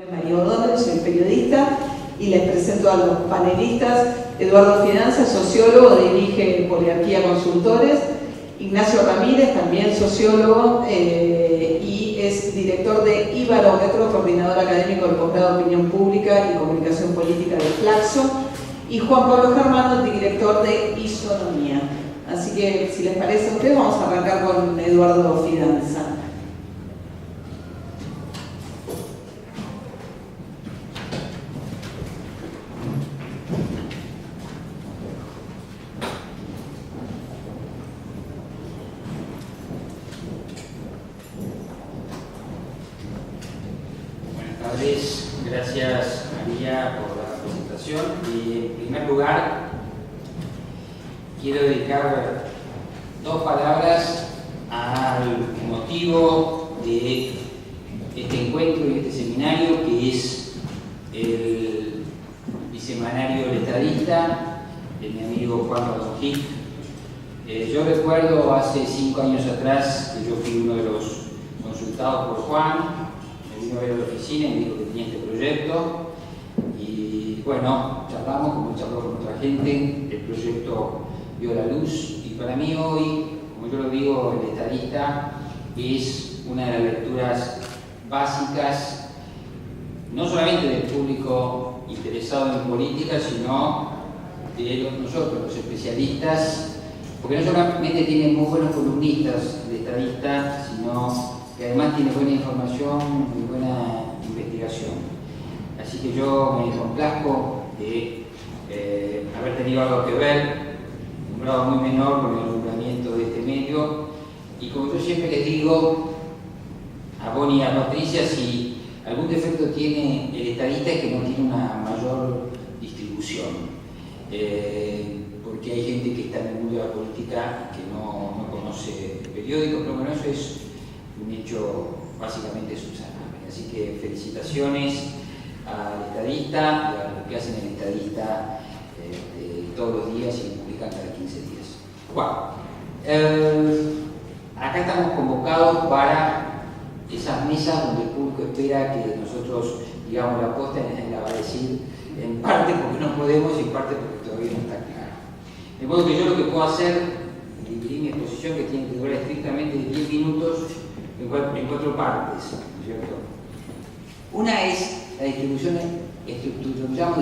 María O'Donnell, soy periodista y les presento a los panelistas. Eduardo Fidanza, sociólogo, dirige Poliarquía Consultores. Ignacio Ramírez, también sociólogo y es director de Ibarómetro, coordinador académico del posgrado de Opinión Pública y Comunicación Política de Flaxo. Y Juan Pablo Germano, director de Isonomía. Así que, si les parece a ustedes, vamos a arrancar con Eduardo Fidanza. Gracias, María, por la presentación. Y en primer lugar, quiero dedicar 2 palabras al motivo de este encuentro y este seminario, que es el bisemanario El Estadista de mi amigo Juan Rodonjit. Yo recuerdo hace 5 años atrás que yo fui uno de los consultados por Juan. Vino a ver a la oficina y me dijo que tenía este proyecto y bueno, charlamos como charló con otra gente, el proyecto vio la luz y para mí hoy, como yo lo digo, El Estadista es una de las lecturas básicas, no solamente del público interesado en política, sino de nosotros, los especialistas, porque no solamente tiene muy buenos columnistas El Estadista, sino que además tiene buena información y buena investigación. Así que yo me complazco de haber tenido algo que ver, un grado muy menor con el alumbramiento de este medio. Y como yo siempre les digo a Bonnie y a Patricia, si algún defecto tiene El Estadista es que no tiene una mayor distribución. Porque hay gente que está en el mundo de la política que no conoce periódicos, pero bueno, eso es un hecho básicamente subsanable. Así que felicitaciones al Estadista y a los que hacen El Estadista todos los días y publican cada 15 días. Bueno, acá estamos convocados para esas mesas donde el público espera que nosotros digamos la posta, y la va a decir en parte porque no podemos y en parte porque todavía no está claro. De modo que yo lo que puedo hacer, dividir mi exposición, que tiene que durar estrictamente 10 minutos, en 4 partes, ¿cierto? Una es la distribución estructural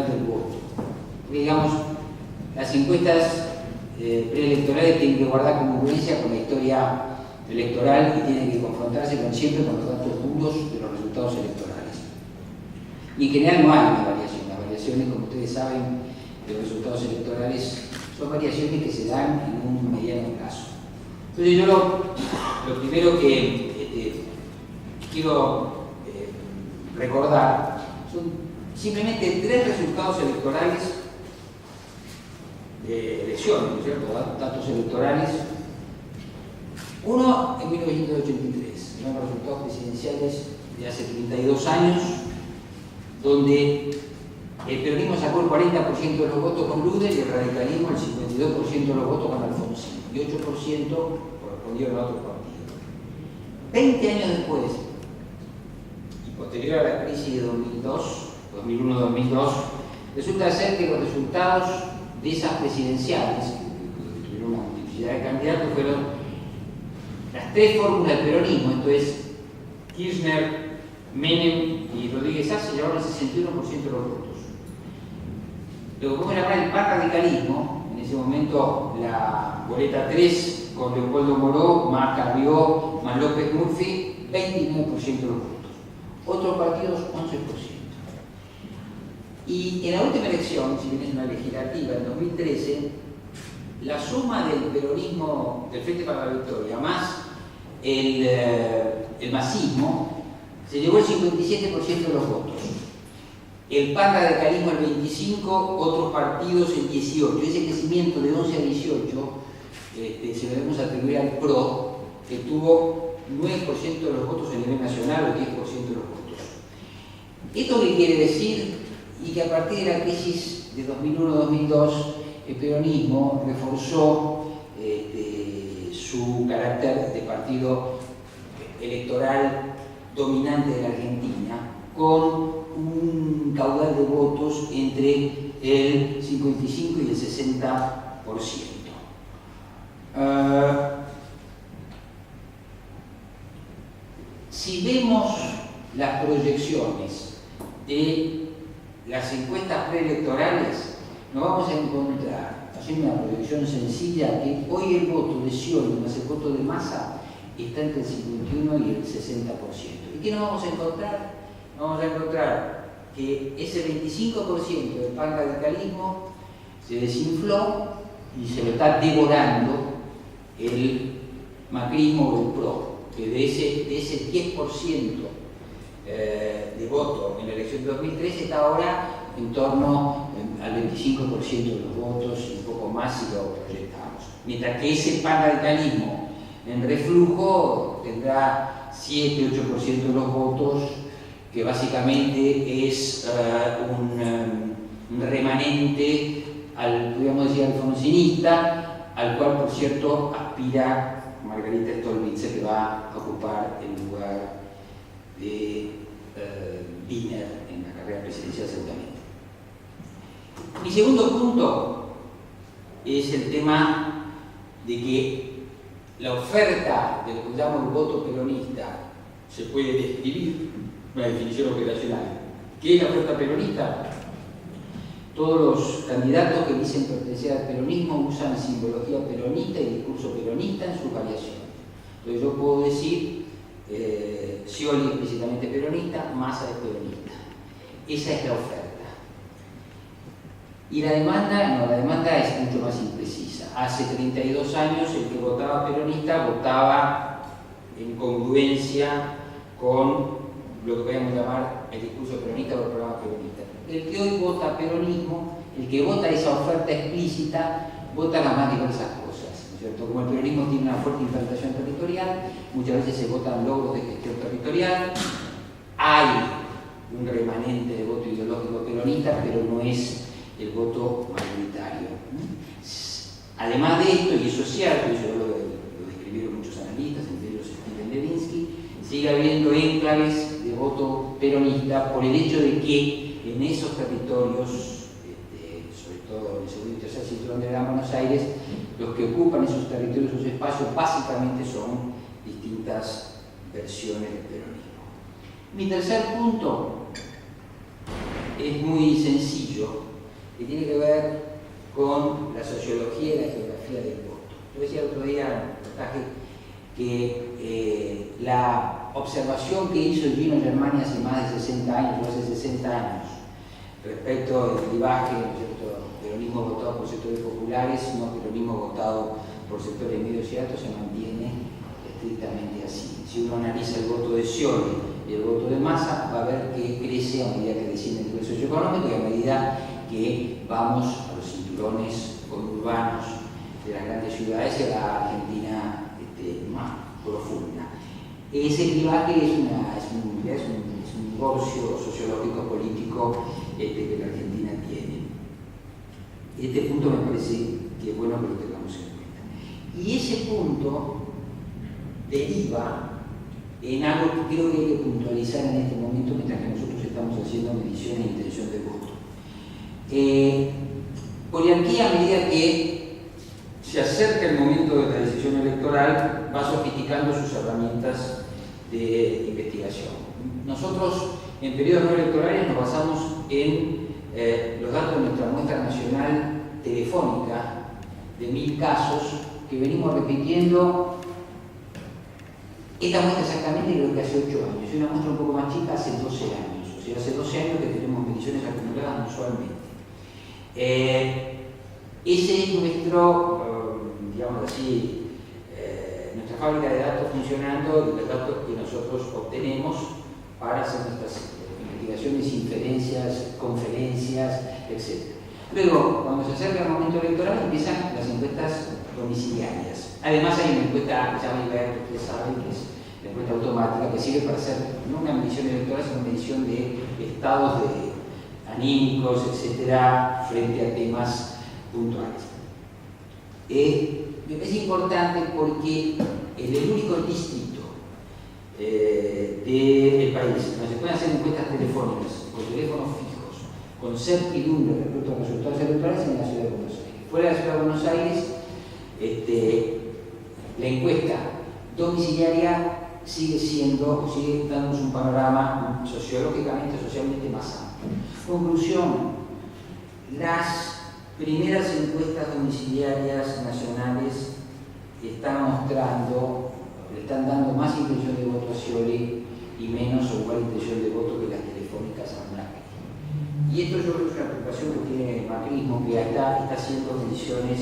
del voto. Porque, digamos, las encuestas preelectorales tienen que guardar congruencia con la historia electoral y tienen que confrontarse siempre con los datos duros de los resultados electorales. Y en general no hay una variación. Las variaciones, como ustedes saben, de los resultados electorales son variaciones que se dan en un mediano plazo. Entonces yo lo primero que quiero recordar son simplemente 3 resultados electorales de elecciones, ¿no es cierto? Datos electorales. Uno en 1983, los resultados presidenciales de hace 32 años, donde el peronismo sacó el 40% de los votos con Luder y el radicalismo el 52% de los votos con Alfonsín, y 8% correspondieron a otros partidos. 20 años después, y posterior a la crisis de 2001-2002, resulta ser que los resultados de esas presidenciales, que tuvieron una multiplicidad de candidatos, fueron las 3 fórmulas del peronismo, esto es Kirchner, Menem y Rodríguez A, se llevaron el 61% de los votos. Lo que podemos llamar el panradicalismo, en ese momento la boleta 3 con Leopoldo Moró, más Carrió, más López Murphy, 29% de los votos. Otros partidos, 11%. Y en la última elección, si bien es una legislativa, en 2013, la suma del peronismo, del Frente para la Victoria, más el masismo, se llevó el 57% de los votos. El panradicalismo el 25%, otros partidos el 18%. Ese crecimiento de 11 a 18 se lo debemos atribuir al PRO, que tuvo 9% de los votos a nivel nacional o 10% de los votos. ¿Esto qué quiere decir? Y que a partir de la crisis de 2001-2002, el peronismo reforzó su carácter de partido electoral dominante de la Argentina, con un caudal de votos entre el 55 y el 60%. Si vemos las proyecciones de las encuestas preelectorales, nos vamos a encontrar, haciendo una proyección sencilla, que hoy el voto de Scioli más el voto de Massa está entre el 51 y el 60%. ¿Y qué nos vamos a encontrar? Nos vamos a encontrar que ese 25% del panradicalismo se desinfló y se lo está devorando el macrismo o el PRO, que de ese 10% de voto en la elección de 2013 está ahora en torno al 25% de los votos y un poco más si lo proyectamos. Mientras que ese panradicalismo en reflujo tendrá 7-8% de los votos, que básicamente es un remanente podríamos decir, alfonsinista, al cual, por cierto, aspira Margarita Stolbizer, que va a ocupar el lugar de Wiener en la carrera presidencial seguramente. Mi segundo punto es el tema de que la oferta de lo que llamo el voto peronista se puede describir, una definición operacional. ¿Qué es la oferta peronista? Todos los candidatos que dicen pertenecer al peronismo usan simbología peronista y discurso peronista en sus variaciones. Entonces yo puedo decir, Scioli es explícitamente peronista, Massa es peronista. Esa es la oferta. Y la demanda, no, la demanda es mucho más imprecisa. Hace 32 años el que votaba peronista votaba en congruencia con lo que podríamos llamar el discurso peronista o el programa peronista. El que hoy vota peronismo, el que vota esa oferta explícita, vota las más diversas cosas, ¿no es cierto? Como el peronismo tiene una fuerte implantación territorial, muchas veces se votan logros de gestión territorial, hay un remanente de voto ideológico peronista, pero no es el voto mayoritario. Además de esto, y eso es cierto, y eso lo describieron muchos analistas, entre ellos Steven Levinsky, sigue habiendo enclaves de voto peronista por el hecho de que en esos territorios, sobre todo en el segundo y tercer cinturón de Gran Buenos Aires, los que ocupan esos territorios, esos espacios, básicamente son distintas versiones del peronismo. Mi tercer punto es muy sencillo, que tiene que ver con la sociología y la geografía del voto. Yo decía el otro día en un reportaje que la observación que hizo Gino Germani hace más de 60 años, o hace 60 años, respecto del clivaje, ¿no es cierto?, peronismo votado por sectores populares, no peronismo votado por sectores medios y altos, se mantiene estrictamente así. Si uno analiza el voto de Scioli y el voto de Massa, va a ver que crece a medida que desciende el nivel socioeconómico y a medida que vamos a los cinturones conurbanos de las grandes ciudades y a la Argentina más profunda. Ese clivaje es un divorcio sociológico político que la Argentina tiene. Este punto me parece que es bueno que lo tengamos en cuenta. Y ese punto deriva en algo que creo que hay que puntualizar en este momento mientras que nosotros estamos haciendo medición e intención de voto. Poliarquía, a medida que se acerca el momento de la decisión electoral, va sofisticando sus herramientas de investigación. Nosotros, en periodos no electorales, nos basamos en los datos de nuestra muestra nacional telefónica de 1000 casos que venimos repitiendo. Esta muestra exactamente creo que hace 8 años, y una muestra un poco más chica hace 12 años, o sea, hace 12 años que tenemos mediciones acumuladas mensualmente. Ese es nuestro, digamos así, nuestra fábrica de datos funcionando y los datos que nosotros obtenemos para hacer nuestras investigaciones, inferencias, conferencias, etc. Luego, cuando se acerca el momento electoral, empiezan las encuestas domiciliarias. Además hay una encuesta que se llama IBER, ustedes saben, que es la encuesta automática, que sirve para hacer no una medición electoral, sino una medición de estados de anímicos, etcétera, frente a temas puntuales. Me parece importante porque en el único distrito del país donde se pueden hacer encuestas telefónicas telefónicas, con teléfonos fijos, con certidumbre respecto a los resultados electorales en la ciudad de Buenos Aires. Fuera de la ciudad de Buenos Aires, la encuesta domiciliaria sigue dándonos un panorama sociológicamente, socialmente más amplio. Conclusión, las primeras encuestas domiciliarias nacionales están dando más intención de voto a Scioli y menos o igual intención de voto que las telefónicas a Macri. Y esto yo creo que es una preocupación que tiene el macrismo, que está haciendo mediciones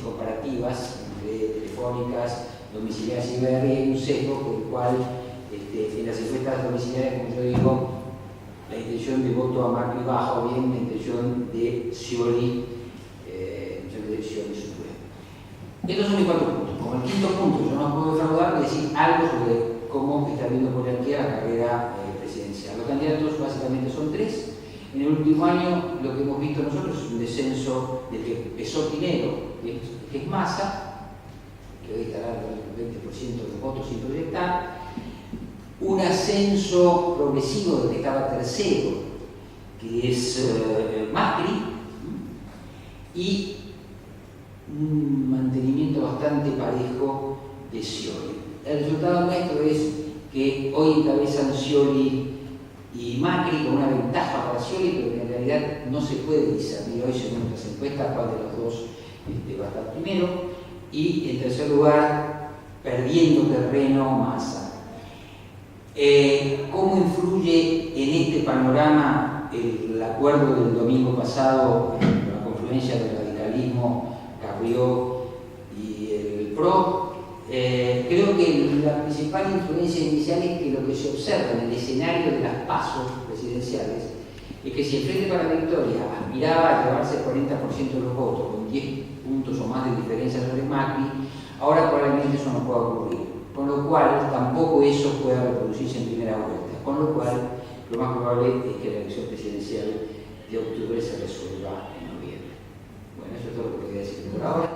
comparativas entre telefónicas, domiciliarias y BR, y hay un sesgo por el cual en las encuestas domiciliarias, como yo digo, la intención de voto a Macri baja o bien la intención de Scioli sube. Estos son mis 4 puntos. Como el quinto punto, yo no puedo defraudar de decir algo sobre cómo está viendo Poliarquía la carrera presidencial. Los candidatos básicamente son 3. En el último año lo que hemos visto nosotros es un descenso del que pesó Tinelli, que es Massa, que hoy estará al 20% de votos sin proyectar, un ascenso progresivo del que estaba tercero, que es Macri, y un mantenimiento bastante parejo de Scioli. El resultado nuestro es que hoy encabezan Scioli y Macri con una ventaja para Scioli, pero que en realidad no se puede discernir hoy según nuestras encuestas cuál de los dos va a estar primero. Y en tercer lugar, perdiendo terreno Massa. ¿Cómo influye en este panorama el acuerdo del domingo pasado, la confluencia del radicalismo, Carrió y el PRO? Creo que la principal influencia inicial es que lo que se observa en el escenario de las pasos presidenciales es que si el Frente para la Victoria aspiraba a llevarse el 40% de los votos con 10 puntos o más de diferencia sobre Macri, ahora probablemente eso no pueda ocurrir. Con lo cual, tampoco eso pueda reproducirse en primera vuelta. Con lo cual, lo más probable es que la elección presidencial de octubre se resuelva en noviembre. Bueno, eso es todo lo que quería decir por ahora.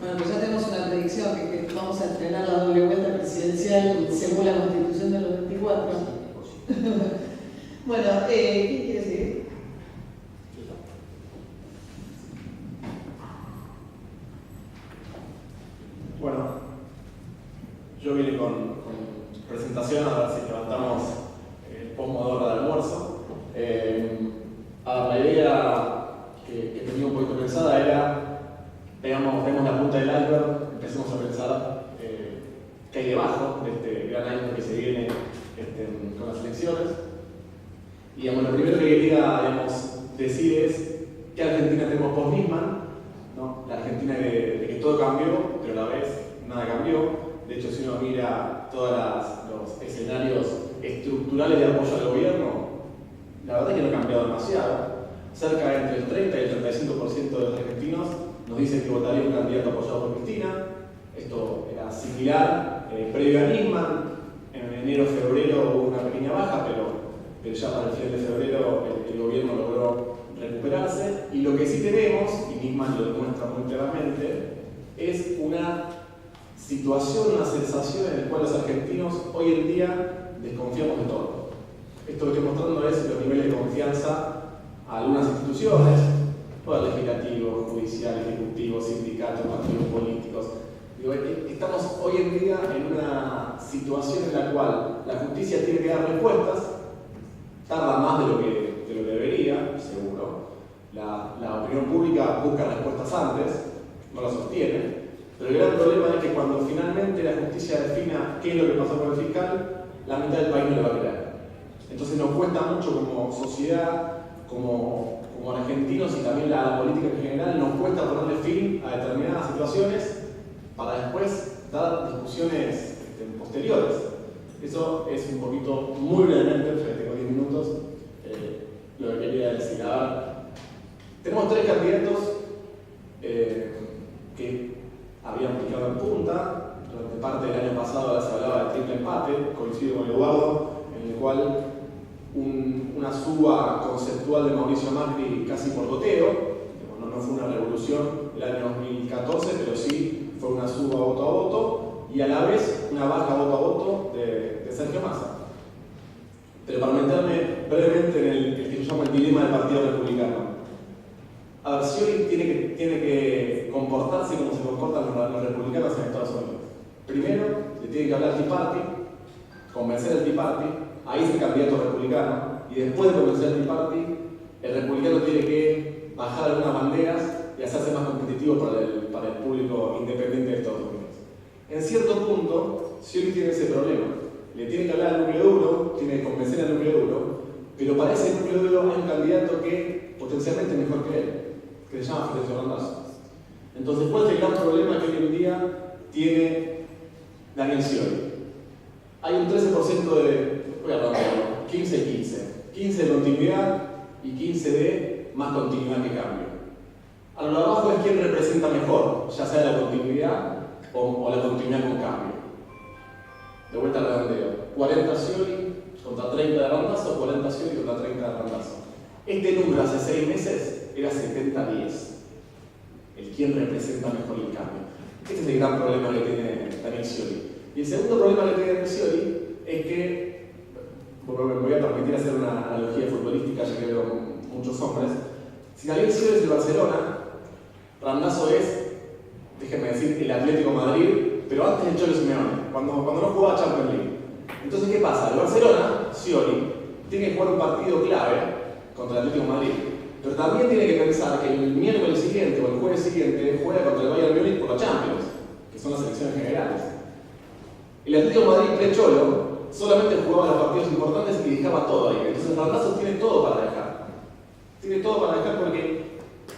Bueno, pues ya tenemos una predicción que vamos a estrenar la doble vuelta presidencial según la Constitución de los 24. Bueno, ¿quién quiere seguir? Bueno, yo vine con presentación a ver si levantamos el pomodoro del almuerzo. La idea que tenía un poquito pensada era, vemos la punta del iceberg, empecemos a pensar qué hay debajo de este gran iceberg que se viene con las elecciones. Y lo primero que quería decir es qué Argentina tenemos post-Nisman, ¿no? La Argentina de que todo cambió, pero a la vez nada cambió. De hecho, si uno mira todos los escenarios estructurales de apoyo al gobierno, la verdad es que no ha cambiado demasiado. Cerca entre el 30 y el 35% de los argentinos nos dicen que votaría un candidato apoyado por Cristina. Esto era similar previo a Nisman. En enero-febrero hubo una pequeña baja, pero ya para el final de febrero el gobierno logró recuperarse. Y lo que sí tenemos, y Nisman lo demuestra muy claramente, es una situación, una sensación en la cual los argentinos hoy en día desconfiamos de todo. Esto lo que estoy mostrando es los niveles de confianza a algunas instituciones, poder legislativo, judicial, ejecutivo, sindicatos, partidos políticos. Estamos hoy en día en una situación en la cual la justicia tiene que dar respuestas, tarda más de lo que debería, seguro. La opinión pública busca respuestas antes, no las obtiene. Pero el gran problema es que cuando finalmente la justicia defina qué es lo que pasó con el fiscal, la mitad del país no le va a creer. Entonces nos cuesta mucho como sociedad, como argentinos y también la política en general, nos cuesta ponerle fin a determinadas situaciones para después dar discusiones posteriores. Eso es un poquito, muy brevemente, ya tengo 10 minutos, lo que quería decir. A ver, tenemos 3 candidatos que habían picado en punta. Durante parte del año pasado se hablaba de triple empate, coincido con Eduardo, en el cual una suba conceptual de Mauricio Macri casi por goteo. No fue una revolución el año 2014, pero sí fue una suba voto a voto, y a la vez una baja voto a voto de Sergio Massa. Pero para meterme brevemente en el que yo llamo el dilema del Partido Republicano. A ver, Scioli tiene que comportarse como se comportan los republicanos en Estados Unidos. Primero, le tiene que hablar al Tea Party, convencer al Tea Party, ahí es el candidato republicano, y después de convencer al Tea Party, el republicano tiene que bajar algunas banderas y hacerse más competitivo para el público independiente de Estados Unidos. En cierto punto, Scioli tiene ese problema. Le tiene que hablar al núcleo duro, tiene que convencer al núcleo duro, pero para ese núcleo duro hay un candidato que potencialmente es mejor que él, que se llama Florencio Randazzo. Entonces, ¿cuál es el gran problema que hoy en día tiene Daniel Scioli? Hay un 13% voy a hablar 15 y 15. 15 de continuidad y 15 de más continuidad que cambio. A lo de abajo es quien representa mejor, ya sea la continuidad o la continuidad con cambio. De vuelta al redondeo. 40 Scioli contra 30 de Randazzo, 40 Scioli contra 30 de Randazzo. Este número hace 6 meses era 70-10. El quien representa mejor el cambio. Este es el gran problema que tiene Daniel Scioli. Y el segundo problema que tiene Daniel Scioli es que, bueno, me voy a permitir hacer una analogía futbolística, ya que veo muchos hombres. Si Daniel Scioli es el Barcelona, Randazzo es, déjenme decir, el Atlético Madrid, pero antes del Cholo Simeone, cuando no jugaba Champions League. Entonces, ¿qué pasa? El Barcelona, Scioli, tiene que jugar un partido clave contra el Atlético de Madrid, pero también tiene que pensar que el miércoles siguiente o el jueves siguiente juega contra el Bayern Múnich por la Champions, que son las elecciones generales. El Atlético de Madrid pre-Cholo solamente jugaba los partidos importantes y dejaba todo ahí. Entonces Randazzo tiene todo para dejar. Tiene todo para dejar porque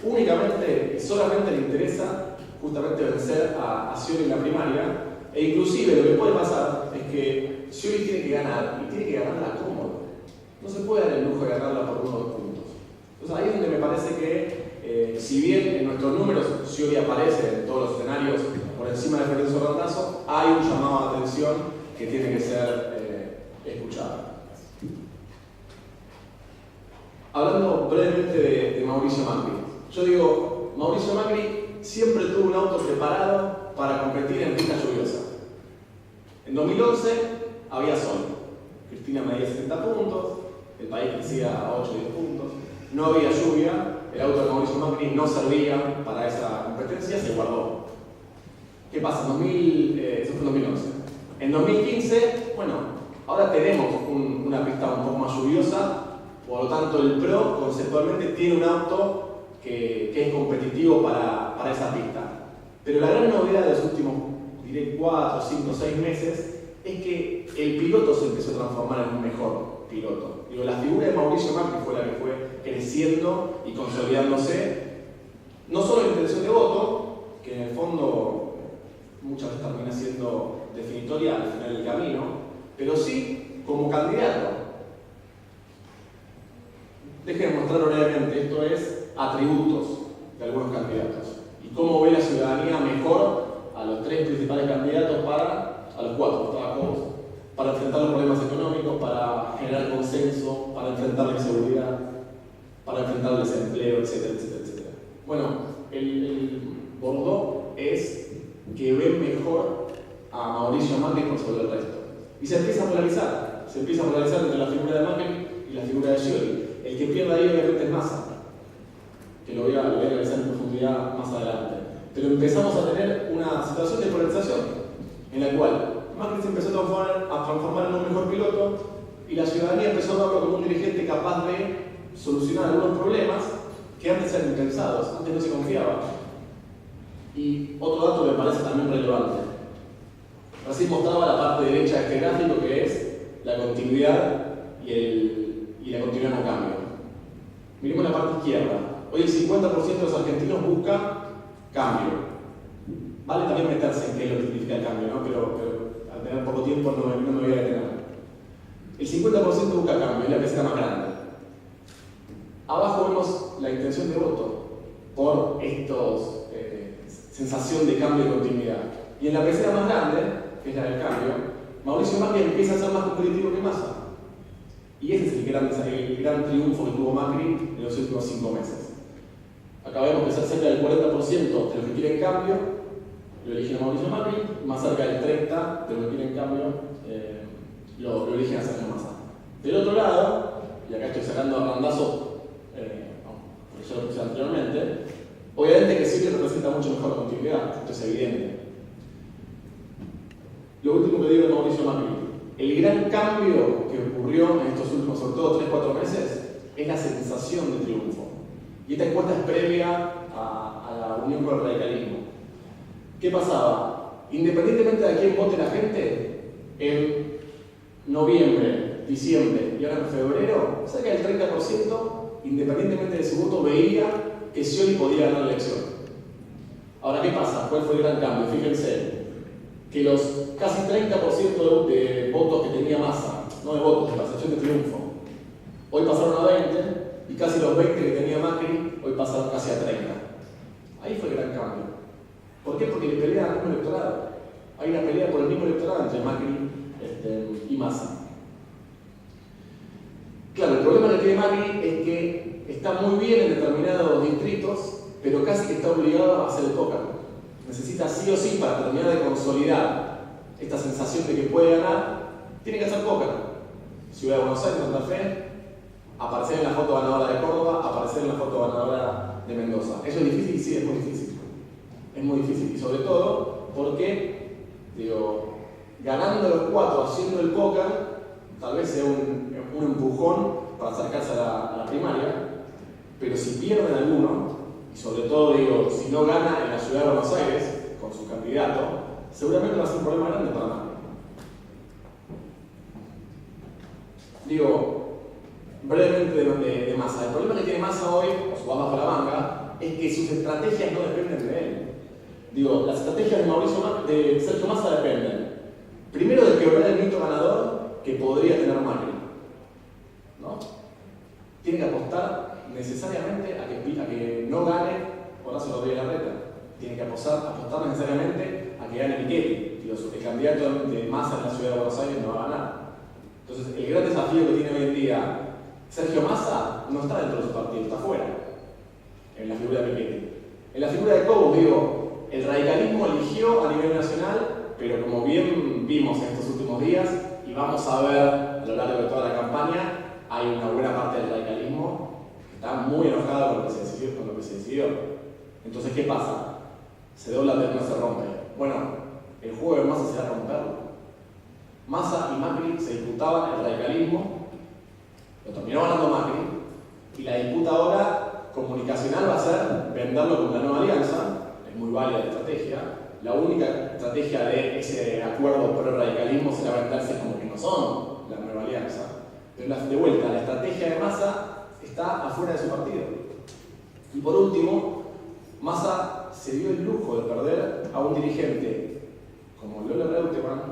únicamente y solamente le interesa justamente vencer a Scioli en la primaria, e inclusive lo que puede pasar es que Scioli tiene que ganar, y tiene que ganarla cómodo. No se puede dar el lujo de ganarla por 1 o 2 puntos. Entonces ahí es donde me parece que, si bien en nuestros números Scioli aparece en todos los escenarios por encima de Florencio Randazzo, hay un llamado de atención que tiene que ser escuchado. Hablando brevemente de Mauricio Macri. Yo digo, Mauricio Macri siempre tuvo un auto preparado para competir en pista lluviosa. En 2011 había sol. Cristina medía 70 puntos, el país crecía a 8 o 10 puntos, no había lluvia, el auto de Mauricio Macri no servía para esa competencia, se guardó. ¿Qué pasa? Eso fue en 2011. En 2015, bueno, ahora tenemos una pista un poco más lluviosa, por lo tanto el PRO conceptualmente tiene un auto que es competitivo para esa pista. Pero la gran novedad de los últimos, diré, 4, 5, 6 meses es que el piloto se empezó a transformar en un mejor piloto. Digo, la figura de Mauricio Macri fue la que fue creciendo y consolidándose, no solo en intención de voto, que en el fondo muchas veces termina siendo definitoria al final del camino, pero sí como candidato. Déjenme mostrar brevemente, esto es atributos de algunos candidatos y cómo ve la ciudadanía mejor a los 3 principales candidatos a los 4, para enfrentar los problemas económicos, para generar consenso, para enfrentar la inseguridad, para enfrentar el desempleo, etcétera, etcétera, etcétera. Bueno, el Bordeaux es que ve mejor a Mauricio Macri por sobre el resto. Y se empieza a polarizar entre la figura de Macri y la figura de Scioli. El que pierde ahí obviamente es Massa, que lo voy a analizar en profundidad más adelante. Pero empezamos a tener una situación de polarización, en la cual Macri se empezó a transformar en un mejor piloto y la ciudadanía empezó a verlo como un dirigente capaz de solucionar algunos problemas que antes eran impensados, antes no se confiaba. Y otro dato que me parece también relevante. Recién mostraba la parte derecha de este gráfico, que es la continuidad y la continuidad con cambio. Miremos la parte izquierda. Hoy el 50% de los argentinos busca cambio. Vale también meterse en qué es lo que significa el cambio, ¿no? Pero al tener poco tiempo no me voy a detener. El 50% busca cambio, es la peseta más grande. Abajo vemos la intención de voto por estos sensación de cambio y continuidad. Y en la peseta más grande, que es la del cambio, Mauricio Macri empieza a ser más competitivo que Massa. Y ese es el gran triunfo que tuvo Macri en los últimos 5 meses. Acá vemos que se acerca del 40% de los que quieren cambio lo eligen a Mauricio Macri, más cerca del 30% de lo que tiene en cambio lo eligen a Sergio Massa. Del otro lado, y acá estoy sacando a randazo, porque ya lo puse anteriormente, obviamente que Silvio representa mucho mejor continuidad, esto es evidente. Lo último que digo de Mauricio Macri, el gran cambio que ocurrió en estos últimos, sobre todo 3-4 meses, es la sensación de triunfo. Y esta encuesta es previa a la unión con el radicalismo. ¿Qué pasaba? Independientemente de a quién vote la gente, en noviembre, diciembre y ahora en febrero, cerca del 30%, independientemente de su voto, veía que Scioli podía ganar la elección. Ahora, ¿qué pasa? ¿Cuál fue el gran cambio? Fíjense que los casi 30% de votos que tenía Massa, no de votos, de percepción de triunfo, hoy pasaron a 20%, y casi los 20 que tenía Macri, hoy pasaron casi a 30%. Ahí fue el gran cambio. ¿Por qué? Porque le pelean al mismo electorado. Hay una pelea por el mismo electorado entre Macri y Massa. Claro, el problema que tiene Macri es que está muy bien en determinados distritos, pero casi que está obligado a hacer el póker. Necesita sí o sí, para terminar de consolidar esta sensación de que puede ganar, tiene que hacer póker. Ciudad de Buenos Aires, Santa Fe, aparecer en la foto ganadora de Córdoba, aparecer en la foto ganadora de Mendoza. ¿Eso es difícil? Sí, es muy difícil. Es muy difícil. Y sobre todo porque, ganando los 4, haciendo el póker, tal vez sea un empujón para acercarse a la primaria, pero si pierden alguno, y sobre todo, si no gana en la ciudad de Buenos Aires con su candidato, seguramente va a ser un problema grande para Macri. Brevemente de Massa. El problema que tiene Massa hoy, o su bajo la manga, es que sus estrategias no dependen de él. Las estrategias de Sergio Massa dependen, primero, de quebrar el mito ganador que podría tener Macri. ¿No? Tiene que apostar necesariamente a que no gane Horacio Rodríguez Larreta. Tiene que apostar necesariamente a que gane Michetti. El candidato de Massa en la ciudad de Buenos Aires no va a ganar. Entonces, el gran desafío que tiene hoy en día Sergio Massa no está dentro de su partido, está fuera, en la figura de Michetti. En la figura de Cobos, el radicalismo eligió a nivel nacional, pero como bien vimos en estos últimos días, y vamos a ver a lo largo de toda la campaña, hay una buena parte del radicalismo que está muy enojada con lo que se decidió. Entonces, ¿qué pasa? Se dobla, pero no se rompe. Bueno, el juego de Massa será romperlo. Massa y Macri se disputaban el radicalismo, lo terminó ganando Macri, y la disputa ahora comunicacional va a ser venderlo como una nueva alianza. Es muy válida la estrategia. La única estrategia de ese acuerdo por el radicalismo será venderse como que no son la nueva alianza. Pero de vuelta, la estrategia de Massa está afuera de su partido. Y por último, Massa se dio el lujo de perder a un dirigente como Lola Reutemann,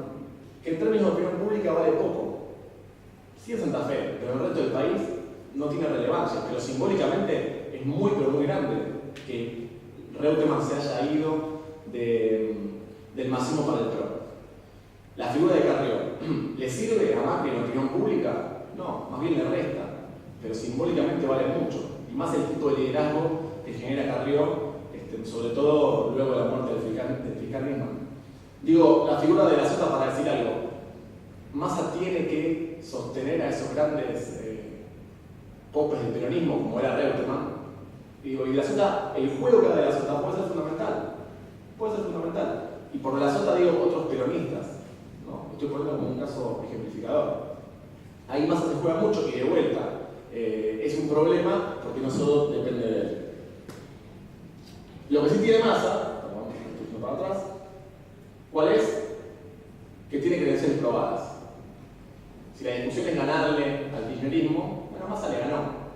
que en términos de opinión pública vale poco. Sí en Santa Fe, pero en el resto del país no tiene relevancia, pero simbólicamente es muy, pero muy grande que Reutemann se haya ido del masismo para el PRO. La figura de Carrió, ¿le sirve a Macri en opinión pública? No, más bien le resta, pero simbólicamente vale mucho, y más el tipo de liderazgo que genera Carrió, sobre todo luego de la muerte del fiscal Nisman. La figura de la Sota, para decir algo, Massa tiene que sostener a esos grandes popes del peronismo, como era Reutemann, y la Sota, el juego que da de la Sota puede ser fundamental. Y por la Sota otros peronistas, ¿no? Estoy poniendo como un caso ejemplificador. Ahí Massa se juega mucho y de vuelta es un problema porque no solo depende de él. Lo que sí tiene Massa, estoy para atrás, ¿cuál es? Que tiene credenciales probadas. Si la discusión es ganarle al kirchnerismo, Massa le ganó.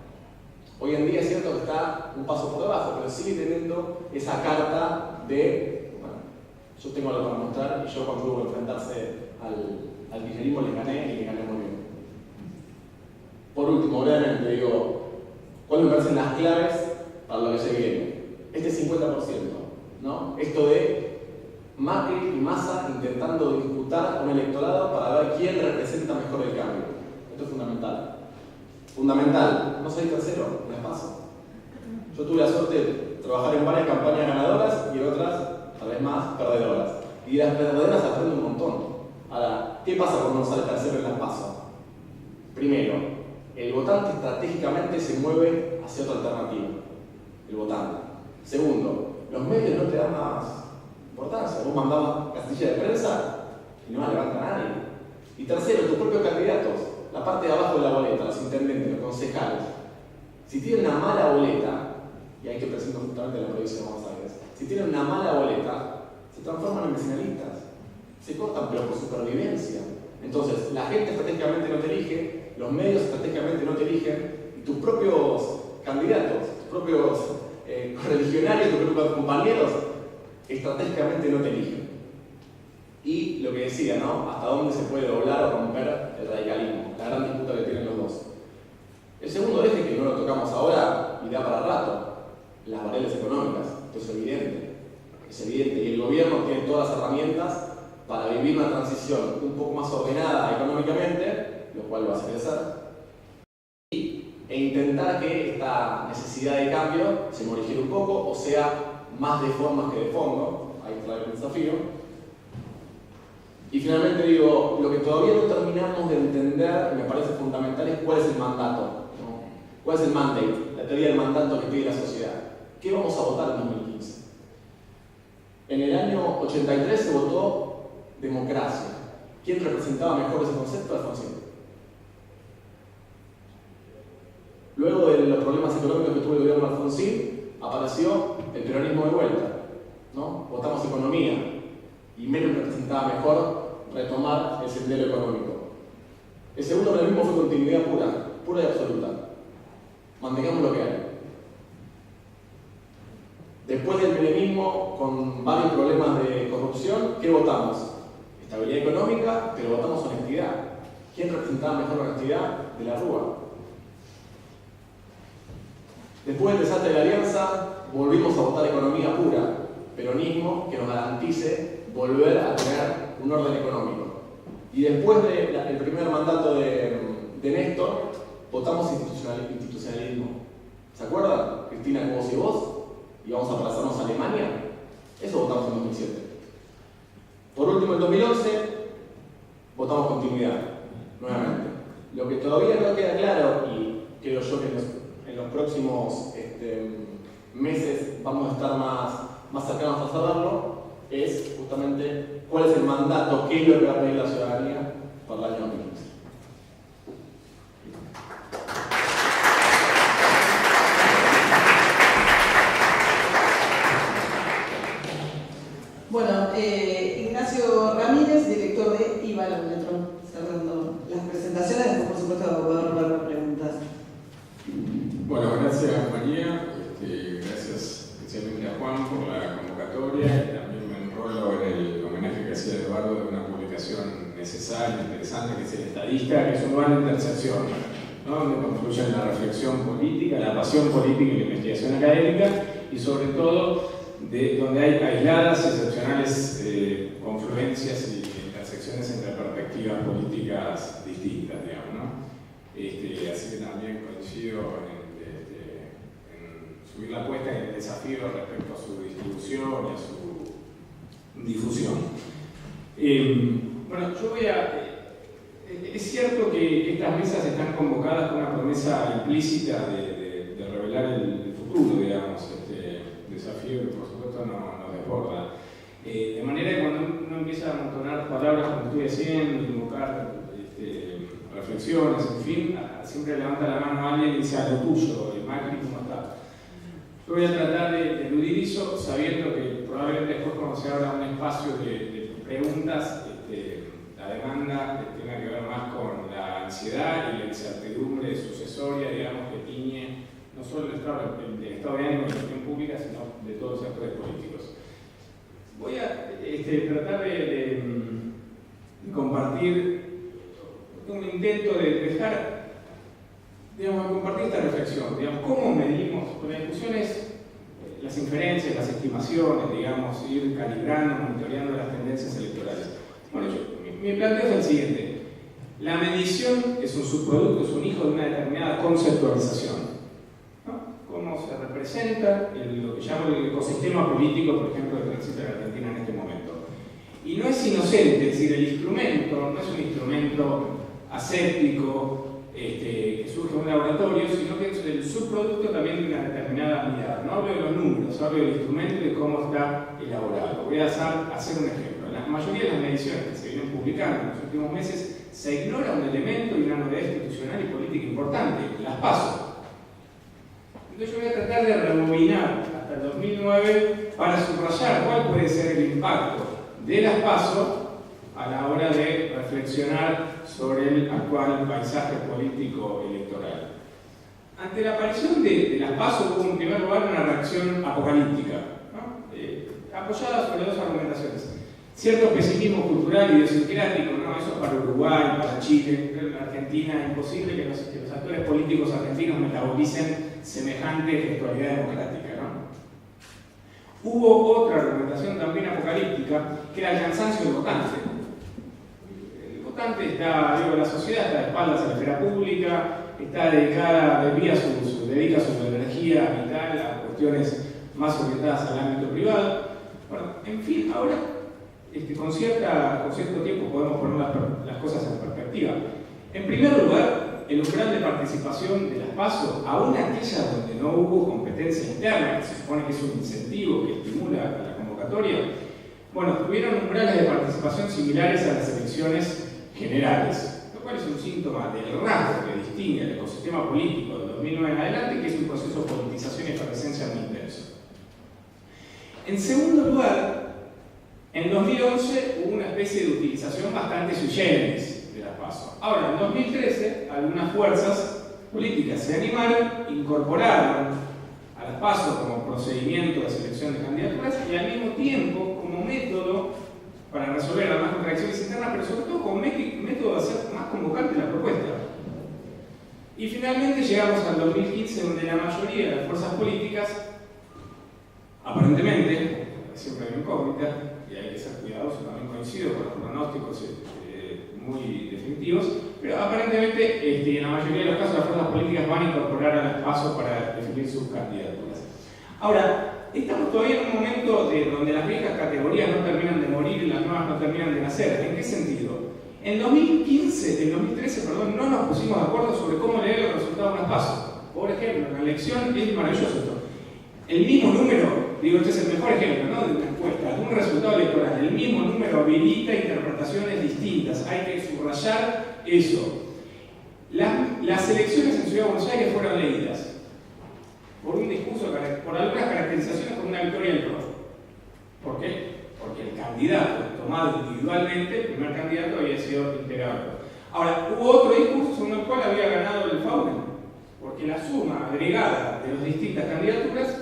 Hoy en día es cierto que está un paso por debajo, pero sigue teniendo esa carta de, yo tengo algo para mostrar y yo cuando tuve que enfrentarse al kirchnerismo le gané y le gané muy bien. Por último, brevemente, ¿cuáles me parecen las claves para lo que se viene? Este 50%, ¿no? Esto de Macri y Massa intentando disputar un electorado para ver quién representa mejor el cambio. Esto es fundamental. Fundamental, no soy tercero, me paso. Yo tuve la suerte de trabajar en varias campañas ganadoras y en otras tal vez más, perdedoras. Y de las perdedoras aprende un montón. Ahora, ¿qué pasa cuando uno sale tercero en las PASO? Primero, el votante estratégicamente se mueve hacia otra alternativa. El votante. Segundo, los medios no te dan más importancia. Vos mandabas castilla de prensa y no la levanta nadie. Y tercero, tus propios candidatos, la parte de abajo de la boleta, los intendentes, los concejales. Si tienen una mala boleta, y hay que presentar justamente en la provincia de Buenos Aires, si tienen una mala boleta, se transforman en vecinalistas. Se cortan, pero por supervivencia. Entonces, la gente estratégicamente no te elige, los medios estratégicamente no te eligen, y tus propios candidatos, tus propios correligionarios, tus propios compañeros, estratégicamente no te eligen. Y lo que decía, ¿no? Hasta dónde se puede doblar o romper el radicalismo, la gran disputa que tienen los dos. El segundo eje, que no lo tocamos ahora y da para rato, las variables económicas. Esto es evidente. Es evidente. Y el gobierno tiene todas las herramientas para vivir una transición un poco más ordenada económicamente, lo cual va a ser, e intentar que esta necesidad de cambio se morigere un poco, o sea, más de formas que de fondo. Ahí está el desafío. Y finalmente digo, lo que todavía no terminamos de entender, me parece fundamental, es cuál es el mandato, ¿no? ¿Cuál es el mandate? La teoría del mandato que tiene la sociedad. ¿Qué vamos a votar en 2015? En el año 83 se votó democracia. ¿Quién representaba mejor ese concepto? Alfonsín. Luego de los problemas económicos que tuvo el gobierno de Alfonsín, apareció el peronismo de vuelta, ¿no? Votamos economía, y Menem representaba mejor retomar el sendero económico. El segundo peronismo fue continuidad pura y absoluta. Mantengamos lo que hay. Después del menemismo, con varios problemas de corrupción, ¿qué votamos? Estabilidad económica, pero votamos honestidad. ¿Quién representaba mejor honestidad? De la Rúa. Después del desastre de la Alianza, volvimos a votar economía pura, peronismo que nos garantice volver a tener un orden económico. Y después del primer mandato de Néstor, votamos institucionalismo. ¿Se acuerdan? Cristina, vos y vos, y vamos a aplazarnos a Alemania. Eso votamos en 2007. Por último, en 2011, votamos continuidad, nuevamente. Lo que todavía no queda claro, y creo yo que en los próximos meses vamos a estar más cercanos a saberlo, es justamente cuál es el mandato, qué es lo que va a pedir la ciudadanía para el año 2015. Bueno, Ignacio Ramírez, director de Ibarómetro, cerrando las presentaciones, después por supuesto va a poder dar preguntas. Bueno, gracias María, gracias especialmente a Juan por la convocatoria y también me enrolo en el homenaje que hacía Eduardo de una publicación necesaria, interesante, que es El Estadista, que es un lugar de intersección, ¿no? Donde confluyen la reflexión política, la pasión política y la investigación académica, y sobre todo donde hay aisladas, excepcionales confluencias y intersecciones entre perspectivas políticas distintas, digamos, ¿no? Así que también coincido en subir la apuesta en el desafío respecto a su distribución y a su difusión. Bueno, yo voy a... Es cierto que estas mesas están convocadas con una promesa implícita de revelar el futuro, digamos, desafío que por supuesto nos desborda. De manera que cuando uno empieza a amontonar palabras como estoy haciendo, invocar reflexiones, en fin, siempre levanta la mano a alguien y dice a lo tuyo, el Macri cómo está. Yo voy a tratar de eludir eso, sabiendo que probablemente después cuando se abra un espacio de preguntas, la demanda tenga que ver más con la ansiedad y la incertidumbre sucesoria, digamos, que tiñe no solo el estado de ánimo de la opinión pública, sino de todos los actores políticos. Voy a tratar de compartir un intento de dejar, digamos, de compartir esta reflexión, digamos, cómo medimos, con la discusión es las inferencias, las estimaciones, digamos, ir calibrando, monitoreando las tendencias electorales. Bueno, mi planteo es el siguiente: la medición es un subproducto, es un hijo de una determinada conceptualización, ¿no? Cómo se representa representa lo que llamo el ecosistema político, por ejemplo, que transita la Argentina en este momento. Y no es inocente, es decir, el instrumento no es un instrumento aséptico que surge de un laboratorio, sino que es el subproducto también de una determinada mirada. No hablo de los números, hablo del instrumento y de cómo está elaborado. Voy a hacer un ejemplo. En la mayoría de las mediciones que se vienen publicando en los últimos meses, se ignora un elemento y una novedad institucional y política importante, las PASO. Entonces yo voy a tratar de rebobinar hasta el 2009 para subrayar cuál puede ser el impacto de las PASO a la hora de reflexionar sobre el actual paisaje político electoral. Ante la aparición de las PASO hubo en primer lugar una reacción apocalíptica, ¿no? Apoyada sobre dos argumentaciones. Cierto pesimismo cultural y idiosincrático, ¿no? Eso para Uruguay, para Chile, en Argentina, imposible que los actores políticos argentinos metabolicen semejante gestualidad democrática, ¿no? Hubo otra argumentación también apocalíptica, que era el cansancio del votante. El votante la sociedad está de espaldas a la esfera pública, está dedica su energía vital a cuestiones más orientadas al ámbito privado. Bueno, en fin, ahora con cierto tiempo podemos poner las cosas en perspectiva. En primer lugar, el umbral de participación de las PASO, aún aquellas donde no hubo competencia interna, que se supone que es un incentivo que estimula a la convocatoria, bueno, tuvieron umbrales de participación similares a las elecciones generales, lo cual es un síntoma del rasgo que distingue el ecosistema político del 2009 en adelante, que es un proceso de politización y efervescencia muy intenso. En segundo lugar, en 2011 hubo una especie de utilización bastante sui generis de las PASO. Ahora, en 2013, algunas fuerzas políticas se animaron, incorporaron a las PASO como procedimiento de selección de candidaturas y al mismo tiempo como método para resolver algunas contradicciones internas, pero sobre todo como método de hacer más convocante la propuesta. Y finalmente llegamos al 2015, donde la mayoría de las fuerzas políticas, aparentemente, siempre hay una incógnita, y hay que ser cuidadoso, también coincido con los pronósticos muy definitivos, pero aparentemente en la mayoría de los casos las fuerzas políticas van a incorporar a las PASO para definir sus candidaturas. Ahora, estamos todavía en un momento donde las viejas categorías no terminan de morir y las nuevas no terminan de nacer. ¿En qué sentido? En 2013, no nos pusimos de acuerdo sobre cómo leer los resultados de las PASO. Por ejemplo, en la elección es maravilloso esto. El mismo número, este es el mejor ejemplo, ¿no? De una encuesta, de un resultado electoral, el mismo número habilita interpretaciones distintas. Hay que subrayar eso. Las elecciones en Ciudad de Buenos Aires fueron leídas por un discurso, por algunas caracterizaciones como una victoria del PRO. ¿Por qué? Porque el candidato tomado individualmente, el primer candidato, había sido integrado. Ahora, hubo otro discurso según el cual había ganado el FAUN, porque la suma agregada de las distintas candidaturas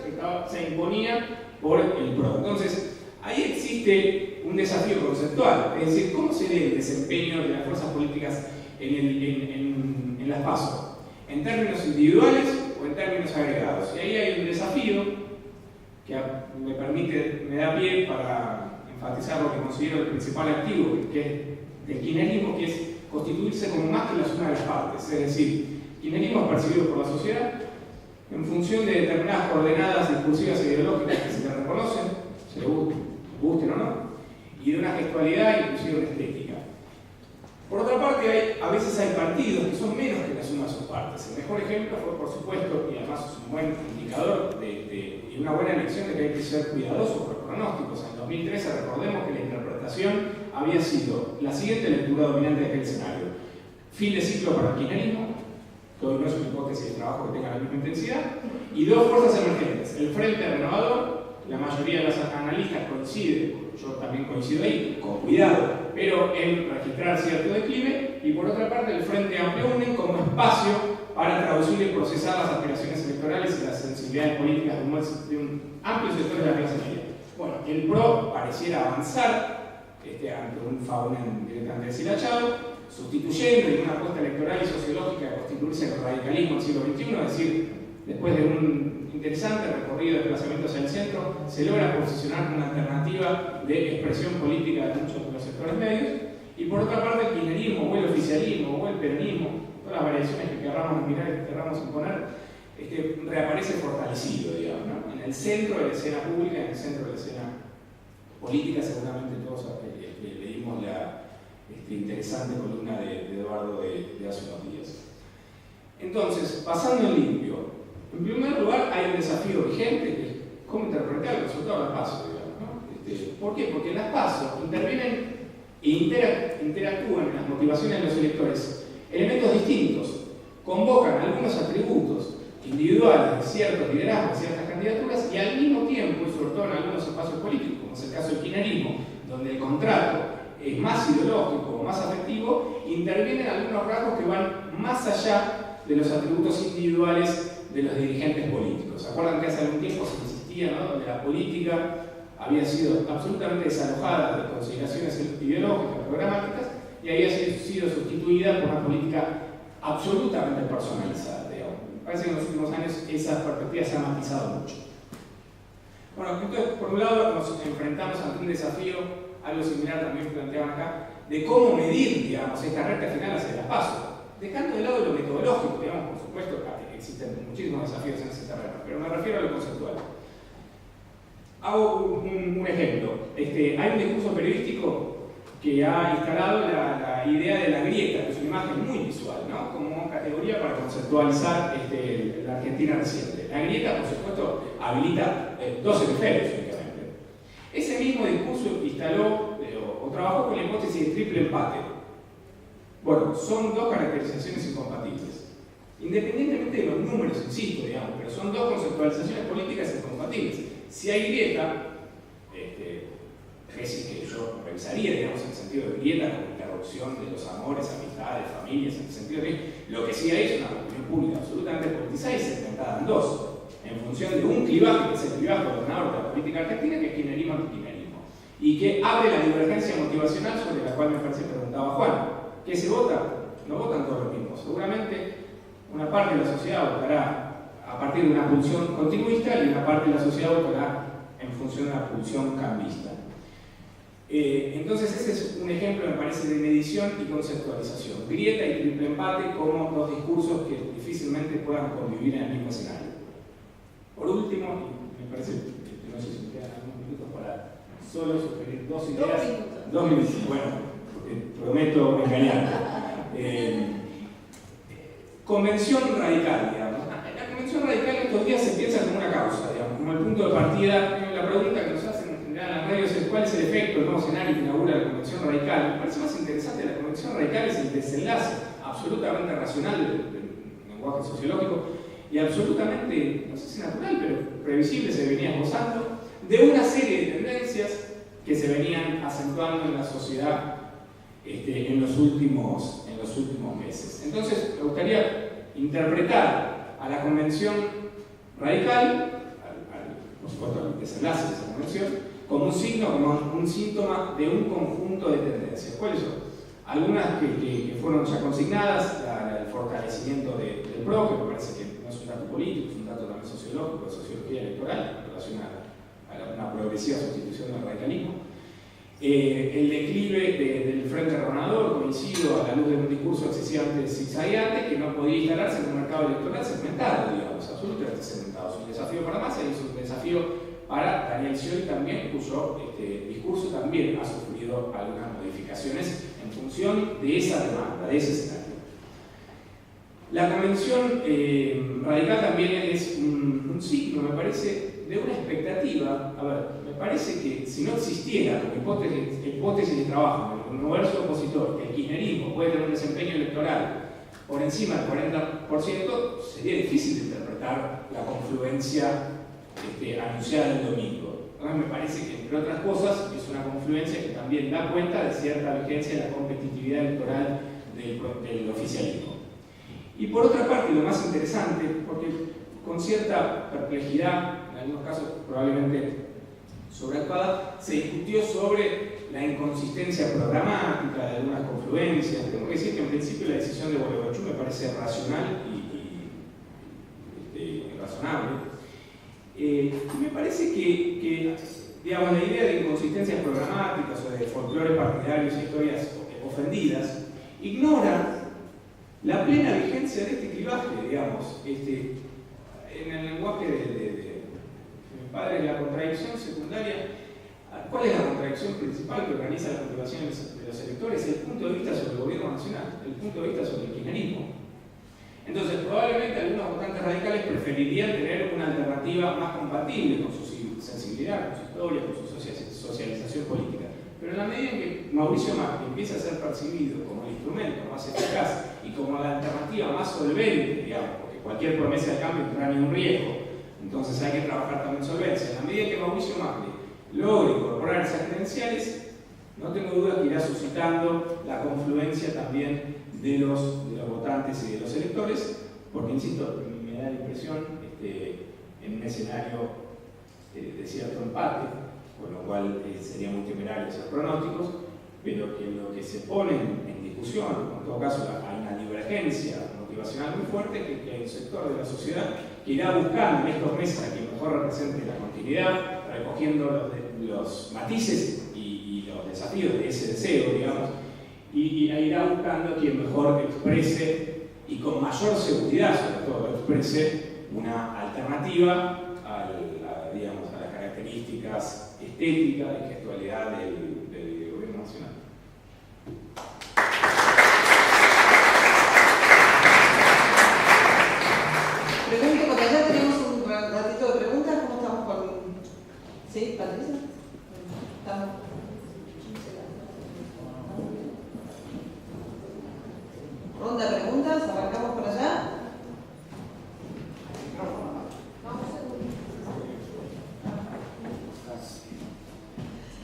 se imponía por el PRO. Entonces, ahí existe un desafío conceptual, es decir, ¿cómo se lee el desempeño de las fuerzas políticas en las PASO? ¿En términos individuales o en términos agregados? Y ahí hay un desafío que me da pie para enfatizar lo que considero el principal activo, que es del kirchnerismo, que es constituirse como más que la suma de las partes, es decir, kirchnerismo es percibido por la sociedad en función de determinadas coordenadas discursivas e ideológicas que se le reconocen, se le gusten o no, y de una gestualidad, inclusive una estética. Por otra parte, a veces hay partidos que son menos que la suma de sus partes. El mejor ejemplo fue, por supuesto, y además es un buen indicador y una buena lección de que hay que ser cuidadosos con los pronósticos. En 2013, recordemos que la interpretación había sido la siguiente lectura dominante de aquel escenario: fin de ciclo para el kirchnerismo, que hoy no es una hipótesis de trabajo que tenga la misma intensidad, y dos fuerzas emergentes: el Frente Renovador. La mayoría de los analistas coincide, yo también coincido ahí, con cuidado, pero en registrar cierto declive, y por otra parte el Frente Amplio UNE como espacio para traducir y procesar las aspiraciones electorales y las sensibilidades políticas de un amplio sector de la clase media. Bueno, el PRO pareciera avanzar ante un FAUN directamente deshilachado, sustituyendo en una apuesta electoral y sociológica de constituirse en el radicalismo del siglo XXI, es decir, después de un interesante recorrido de desplazamiento hacia el centro, se logra posicionar como una alternativa de expresión política de muchos de los sectores medios, y por otra parte el kirchnerismo, o el oficialismo, o el peronismo, todas las variaciones que querramos mirar y que querramos imponer, reaparece fortalecido, digamos, ¿no? En el centro de la escena pública, en el centro de la escena política, seguramente todos leímos la interesante columna de Eduardo de hace unos días. Entonces, pasando en limpio, en primer lugar hay un desafío vigente, que es cómo interpretar el resultado de las PASO, digamos, ¿no? ¿Por qué? Porque en las PASO intervienen e interactúan en las motivaciones de los electores elementos distintos, convocan algunos atributos individuales de ciertos liderazgos, de ciertas candidaturas, y al mismo tiempo, y sobre todo en algunos espacios políticos, como es el caso del kirchnerismo, donde el contrato es más ideológico o más afectivo, intervienen algunos rasgos que van más allá de los atributos individuales de los dirigentes políticos. ¿Se acuerdan que hace algún tiempo se insistía, ¿no?, donde la política había sido absolutamente desalojada de consideraciones ideológicas, programáticas, y había sido sustituida por una política absolutamente personalizada, digamos? Parece que en los últimos años esa perspectiva se ha matizado mucho. Bueno, entonces, por un lado nos enfrentamos ante un desafío, algo similar también planteaban acá, de cómo medir, digamos, esta recta final hacia las PASO. Dejando de lado lo metodológico, digamos, por supuesto, existen muchísimos desafíos en ese terreno, pero me refiero a lo conceptual. Hago un ejemplo. Hay un discurso periodístico que ha instalado la idea de la grieta, que es una imagen muy visual, ¿no?, como categoría para conceptualizar la Argentina reciente. La grieta, por supuesto, habilita dos hemisferios únicamente. Ese mismo discurso instaló o trabajó con la hipótesis de triple empate. Bueno, son dos caracterizaciones incompatibles. Independientemente de los números, insisto, digamos, pero son dos conceptualizaciones políticas incompatibles. Si hay grieta, tesis que yo revisaría, digamos, en el sentido de grieta como interrupción de los amores, amistades, familias, en el sentido de lo que sí hay es una opinión pública absolutamente politizada y segmentada en dos, en función de un clivaje, que es el clivaje ordenador de la política argentina, que es kirchnerismo antikirchnerismo, y que abre la divergencia motivacional sobre la cual me parece preguntaba Juan. ¿Qué se vota? No votan todos los mismos. Seguramente una parte de la sociedad votará a partir de una pulsión continuista y una parte de la sociedad votará en función de una pulsión cambista. Entonces ese es un ejemplo, me parece, de medición y conceptualización. Grieta y triple empate como dos discursos que difícilmente puedan convivir en el mismo escenario. Por último, me parece que no sé si me quedan algunos minutos para solo sugerir dos ideas. 2 minutos. Bueno, prometo engañar. Convención radical, digamos. La convención radical estos días se piensa como una causa, digamos, como el punto de partida. La pregunta que nos hacen en las radios es ¿cuál es el efecto del nuevo escenario que inaugura la convención radical? Me parece más interesante, la convención radical es el desenlace absolutamente racional del lenguaje sociológico y absolutamente, no sé si natural, pero previsible, se venía esbozando, de una serie de tendencias que se venían acentuando en la sociedad en los últimos meses. Entonces, me gustaría interpretar a la convención radical, por supuesto al desenlace de esa convención, como un signo, como un síntoma de un conjunto de tendencias. ¿Cuáles son? Algunas que fueron ya consignadas, el fortalecimiento del PRO, que me parece que no es un dato político, es un dato también sociológico, de sociología electoral, en relación a una progresiva sustitución del radicalismo. El declive del Frente Renovador, coincido, a la luz de un discurso excesivamente zigzagueante que no podía instalarse en un mercado electoral segmentado, digamos, absolutamente segmentado. Es un desafío para Massa y es un desafío para Daniel Scioli también, cuyo discurso también ha sufrido algunas modificaciones en función de esa demanda, de ese escenario. La convención radical también es un signo, me parece, de una expectativa. A ver, me parece que si no existiera como hipótesis de trabajo en el universo opositor, que el kirchnerismo puede tener un desempeño electoral por encima del 40%, sería difícil de interpretar la confluencia anunciada el domingo. Entonces me parece que, entre otras cosas, es una confluencia que también da cuenta de cierta vigencia de la competitividad electoral del oficialismo. Y por otra parte, lo más interesante, porque con cierta perplejidad, en algunos casos probablemente sobreactuada, se discutió sobre la inconsistencia programática de algunas confluencias. Tengo que decir que en principio la decisión de Gualeguaychú me parece racional y razonable. Me parece que digamos, la idea de inconsistencias programáticas o de folclores partidarios e historias ofendidas ignora la plena vigencia de este clivaje, digamos. en el lenguaje de mi padre, la contradicción secundaria. ¿Cuál es la contradicción principal que organiza las motivaciones de los electores? El punto de vista sobre el gobierno nacional, el punto de vista sobre el kirchnerismo. Entonces, probablemente algunos votantes radicales preferirían tener una alternativa más compatible con su sensibilidad, con su historia, con su socialización política. Pero en la medida en que Mauricio Macri empieza a ser percibido como el instrumento más eficaz y como la alternativa más solvente, digamos, porque cualquier promesa de cambio entraña un riesgo, entonces hay que trabajar también solvencia. En la medida en que Mauricio Macri logre incorporar esas credenciales, no tengo duda que irá suscitando la confluencia también de los votantes y de los electores, porque, insisto, me da la impresión, en un escenario de cierto empate, con lo cual sería muy temerario hacer pronósticos, pero que lo que se pone en discusión, en todo caso hay una divergencia motivacional muy fuerte, que hay un sector de la sociedad que irá buscando en estos meses a quien mejor represente la continuidad, recogiendo los matices y los desafíos de ese deseo, digamos, y irá buscando a quien mejor exprese y con mayor seguridad, sobre todo, exprese una alternativa digamos, a las características estéticas y gestualidad del gobierno nacional. Pregunto, porque allá tenemos un ratito de preguntas. ¿Cómo estamos con...? ¿Sí, Patricia? ¿Estamos? ¿Ronda de preguntas? ¿Arrancamos por allá?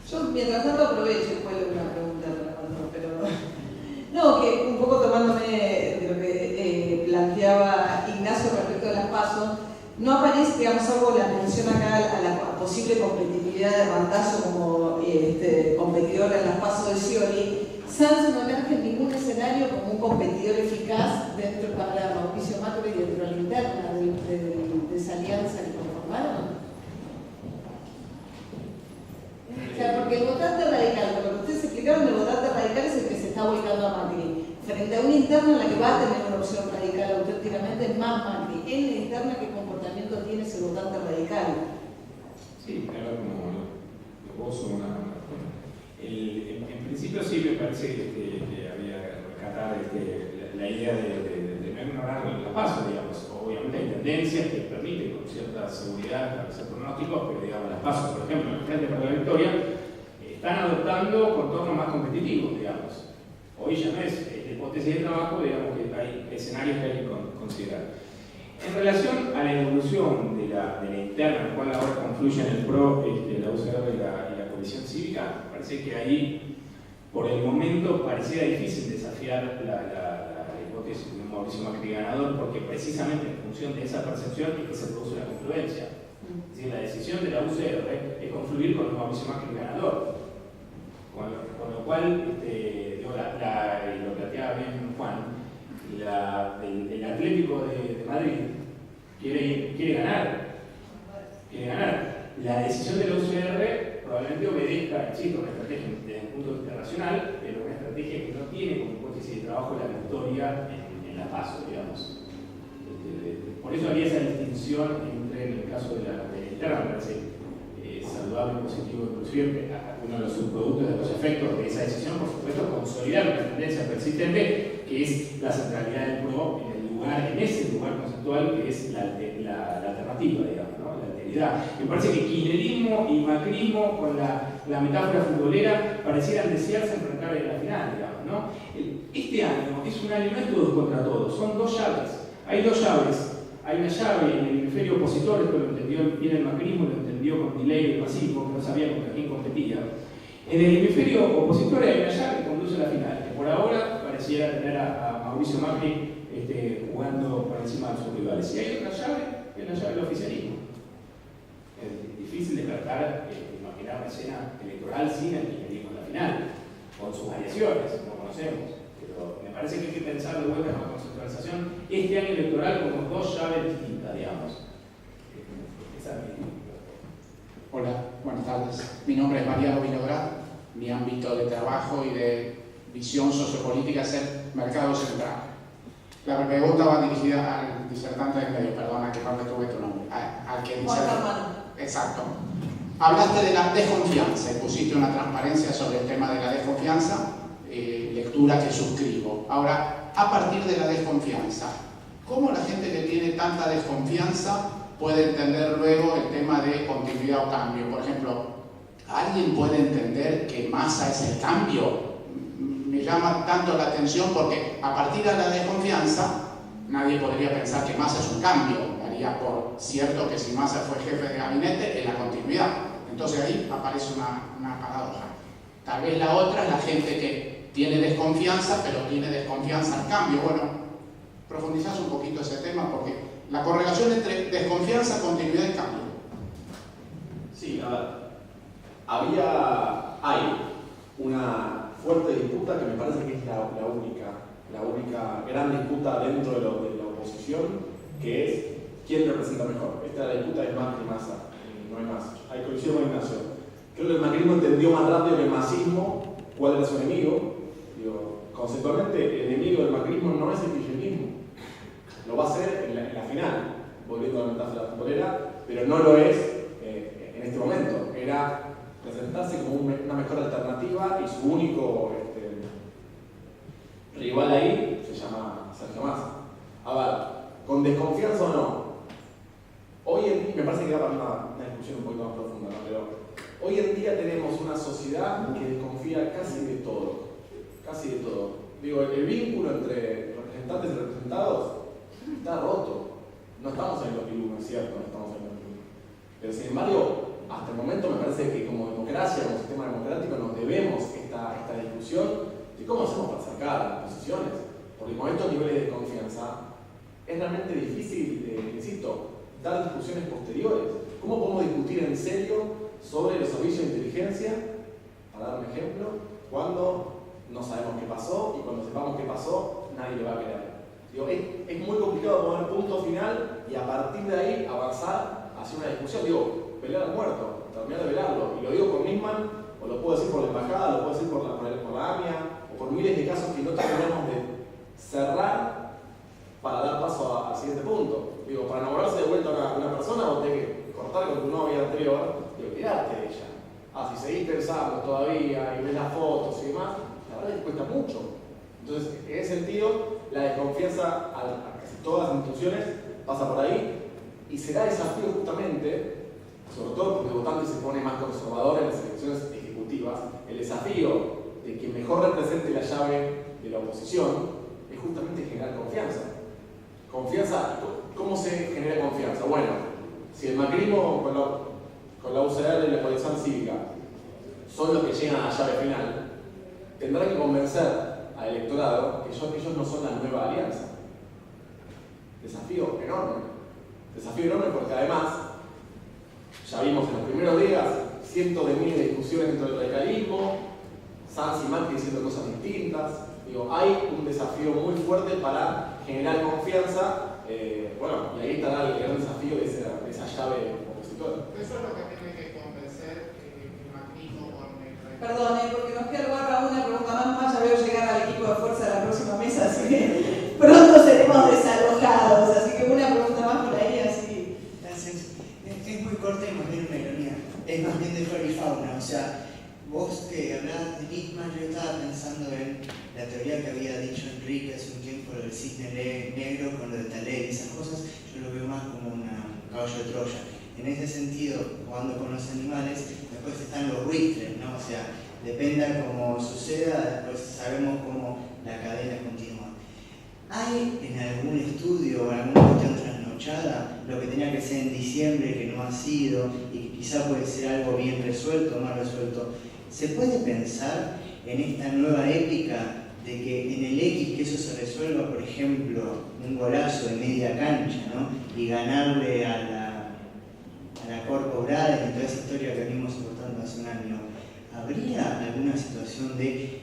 Yo, mientras tanto, aprovecho y cuelo una pregunta, pero... No, que un poco tomándome de lo que planteaba Ignacio respecto a las PASO, no aparece, digamos, algo la mención acá a la posible competitividad de Randazzo como competidora en las PASO de Scioli. Sanz no emerge en ningún escenario como un competidor eficaz dentro para Mauricio Macri y dentro de la interna de esa alianza que conformaron. O sea, porque el votante radical, por lo que ustedes explicaron, el votante radical es el que se está volcando a Macri. Frente a una interna en la que va a tener una opción radical auténticamente más Macri. En la interna, ¿qué comportamiento tiene ese votante radical? Sí, claro, como lo gozo en principio sí me parece que había que rescatar la idea de no ignorar la PASO, digamos. Obviamente hay tendencias que permiten con cierta seguridad hacer pronósticos, pero digamos, las PASO, por ejemplo, en el Frente para la Victoria, están adoptando contornos más competitivos, digamos. Hoy ya no es hipótesis de trabajo, digamos que hay escenarios que hay que considerar. En relación a la evolución de la interna, en la cual ahora confluyen el PRO, la UCR y la coalición cívica, parece que ahí, por el momento, parecía difícil desafiar la hipótesis de un Mauricio Macri ganador, porque precisamente en función de esa percepción es que se produce la confluencia. Es decir, la decisión de la UCR es confluir con un Mauricio Macri ganador. Con lo cual, lo planteaba bien Juan, el Atlético de Madrid quiere ganar. La decisión de la UCR probablemente obedezca, insisto, una estrategia desde un punto internacional, pero una estrategia que no tiene como hipótesis de trabajo la victoria en la PASO, digamos. Por eso había esa distinción entre, en el caso de la interna, me parece saludable y positivo, inclusive uno de los subproductos de los efectos de esa decisión, por supuesto, consolidar una tendencia persistente que es la centralidad del PRO en ese lugar conceptual que es la alternativa, digamos, ¿no? La alteridad. Me parece que kirchnerismo y macrismo, con la metáfora futbolera, parecieran desearse enfrentar en la final, digamos, ¿no? Este año es un año, no es todos contra todos, son dos llaves. Hay dos llaves. Hay una llave en el hemisferio opositor, esto lo entendió bien el macrismo, lo entendió con Milei y Masivo, que no sabía contra quién competía. En el hemisferio opositor hay una llave que conduce a la final, que por ahora pareciera tener a Mauricio Macri jugando por encima de sus rivales. Y hay otra llave, que es la llave del oficialismo. Es difícil descartar, imaginar una escena electoral sin el kirchnerismo en la final, con sus variaciones, como conocemos. Pero me parece que hay que pensar de vuelta en la conceptualización este año electoral como dos llaves distintas, digamos. Hola, buenas tardes. Mi nombre es Mariano Vinograd. Mi ámbito de trabajo y de visión sociopolítica es el mercado central. La pregunta va dirigida al disertante del medio, perdona que no retuve tu nombre, al que dice... Exacto. Hablaste de la desconfianza y pusiste una transparencia sobre el tema de la desconfianza, lectura que suscribo. Ahora, a partir de la desconfianza, ¿cómo la gente que tiene tanta desconfianza puede entender luego el tema de continuidad o cambio? Por ejemplo, ¿alguien puede entender que Massa es el cambio? Me llama tanto la atención porque a partir de la desconfianza nadie podría pensar que Massa es un cambio, daría por cierto que si Massa fue jefe de gabinete es la continuidad. Entonces ahí aparece una paradoja. Tal vez la otra es la gente que tiene desconfianza, pero tiene desconfianza al cambio. Bueno, profundizás un poquito ese tema porque la correlación entre desconfianza, continuidad y cambio. Sí, a ver, hay una fuerte disputa que me parece que es la única gran disputa dentro de la oposición, que es quién representa mejor. Esta es la disputa de Macri y Massa, no hay más. Hay coincido con Ignacio. Creo que el macrismo entendió más rápido que el masismo cuál era su enemigo. Digo, conceptualmente, el enemigo del macrismo no es el kirchnerismo. Lo va a hacer en la final, volviendo a la metáfora futbolera, pero no lo es en este momento. Era presentarse como una mejor alternativa y su único rival ahí se llama Sergio Massa. A ver, ¿con desconfianza o no? Hoy en día, me parece que va para una discusión un poquito más profunda, ¿no? Pero hoy en día tenemos una sociedad que desconfía casi de todo. Casi de todo. Digo, el vínculo entre representantes y representados está roto. No estamos en el 2001, es cierto, no estamos en el 2001. Pero sin embargo, hasta el momento me parece que como democracia, como sistema democrático, nos debemos esta discusión de cómo hacemos para sacar las posiciones. Porque con estos niveles de confianza es realmente difícil, insisto, dar discusiones posteriores. ¿Cómo podemos discutir en serio sobre los servicios de inteligencia, para dar un ejemplo, cuando no sabemos qué pasó y cuando sepamos qué pasó, nadie le va a creer? Digo, es muy complicado poner punto final y a partir de ahí avanzar hacia una discusión. Digo, pelear al muerto, terminar de velarlo. Y lo digo por Nisman, o lo puedo decir por la embajada, lo puedo decir por la AMIA, o por miles de casos que no terminamos de cerrar para dar paso al siguiente punto. Digo, para enamorarse de vuelta a una persona, vos tenés que cortar con tu novia anterior y olvidarte de ella. Si seguís pensando todavía y ves las fotos y demás, la verdad es que cuesta mucho. Entonces, en ese sentido, la desconfianza a casi todas las instituciones pasa por ahí y será desafío justamente, sobre todo porque el votante se pone más conservador en las elecciones ejecutivas, el desafío de que mejor represente la llave de la oposición es justamente generar confianza. Confianza, ¿cómo se genera confianza? Bueno, si el macrismo con la UCR y la coalición cívica son los que llegan a la llave final, tendrán que convencer al electorado que ellos no son la nueva alianza. Desafío enorme. Desafío enorme porque además, ya vimos en los primeros días cientos de miles de discusiones dentro del radicalismo, Sanz y Macri diciendo cosas distintas. Digo, hay un desafío muy fuerte para generar confianza. Bueno, y ahí estará el gran desafío de esa llave opositora. Eso es lo que tiene que convencer el macrismo con el... Perdone, porque nos queda lugar para una pregunta más. Ya veo llegar al equipo de fuerza de la próxima mesa, así que pronto seremos desalojados. Así que una pregunta más por ahí, así. Gracias. Es muy corta y más bien una ironía. Es más bien de flora y fauna. O sea, vos que hablabas de Nisman, yo estaba pensando en la teoría que había dicho Enrique hace un tiempo, lo del cisne negro con lo de Taleb y esas cosas. Yo lo veo más como un caballo de Troya. En ese sentido, jugando con los animales, después están los buitres, ¿no? O sea, dependa cómo suceda, después sabemos cómo la cadena continúa. ¿Hay en algún estudio o alguna cuestión trasnochada lo que tenía que ser en diciembre que no ha sido y que quizá puede ser algo bien resuelto o mal resuelto? ¿Se puede pensar en esta nueva épica de que en el X que eso se resuelva, por ejemplo, un golazo de media cancha, ¿no? Y ganarle a la Corpo Brades y toda esa historia que venimos soportando hace un año? ¿Habría alguna situación de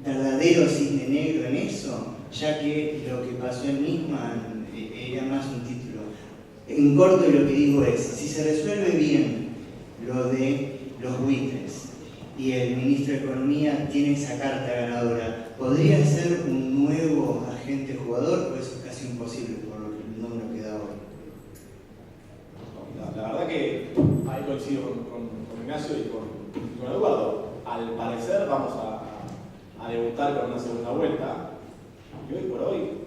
verdadero cisne negro en eso? Ya que lo que pasó en Nisman era más un título. En corto, lo que digo es, si se resuelve bien lo de los buitres y el ministro de Economía tiene esa carta ganadora, ¿podría ser un nuevo agente jugador o eso es casi imposible por el número que da hoy? La verdad que ahí coincido con Ignacio y con Eduardo. Al parecer vamos a debutar con una segunda vuelta y hoy por hoy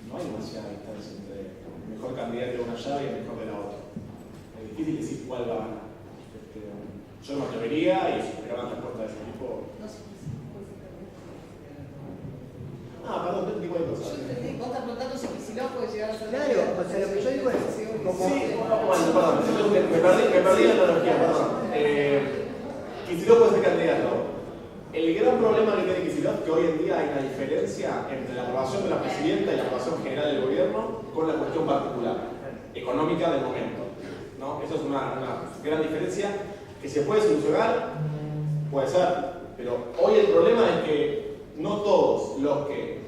no hay demasiada distancia entre el mejor candidato de una llave y el mejor de la otra. Es difícil decir cuál va a ganar. Yo me atrevería y esperaba la respuesta de ese tipo. Perdón, te digo de cosas. Vos estás preguntando si Kicillof puede llegar a ser. Claro, o sea, lo que yo digo es como... Sí, bueno, perdón, me perdí la analogía, perdón. Kicillof puede ser candidato. El gran problema que tiene Kicillof es que hoy en día hay una diferencia entre la aprobación de la presidenta y la aprobación general del gobierno con la cuestión particular, económica del momento, ¿no? Eso es una gran diferencia que se puede solucionar, puede ser, pero hoy el problema es que no todos los que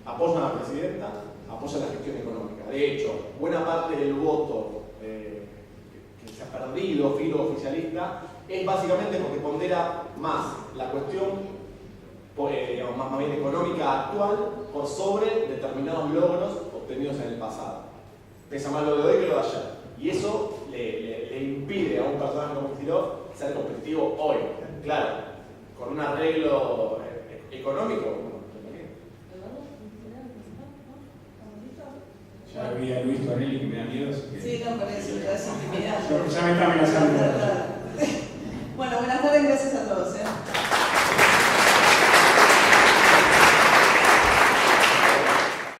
apoyan a la presidenta apoyan la gestión económica. De hecho, buena parte del voto que se ha perdido, filo oficialista, es básicamente porque pondera más la cuestión digamos, más bien económica actual por sobre determinados logros obtenidos en el pasado. Pesa más lo de hoy que lo de ayer. Y eso le impide a un personaje como Kicillof ser competitivo hoy. Claro, con un arreglo económico. Ya había Luis Tonelli que me da miedo. Sí, no, por eso, te das intimidad. Ya me está amenazando. Bueno, buenas tardes, gracias a todos.